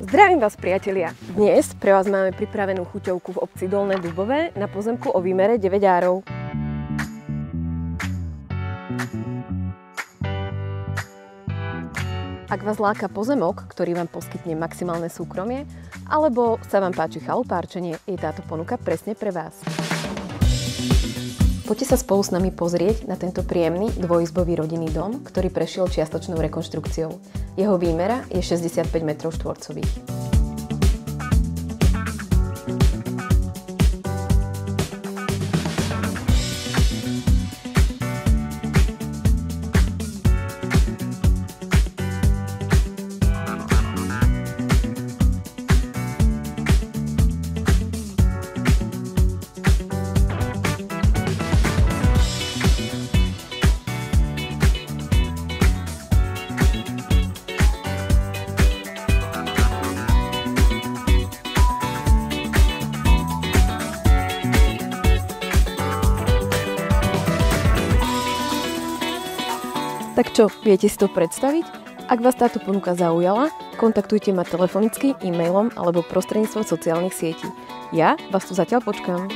Zdravím vás, priatelia! Dnes pre vás máme pripravenú chuťovku v obci Dolné Dubové na pozemku o výmere 9 árov. Ak vás láka pozemok, ktorý vám poskytne maximálne súkromie, alebo sa vám páči chalupárčenie, je táto ponuka presne pre vás. Poďte sa spolu s nami pozrieť na tento príjemný dvojizbový rodinný dom, ktorý prešiel čiastočnou rekonštrukciou. Jeho výmera je 65 m². Tak čo, viete si to predstaviť? Ak vás táto ponuka zaujala, kontaktujte ma telefonicky, e-mailom alebo prostredníctvom sociálnych sietí. Ja vás tu zatiaľ počkám.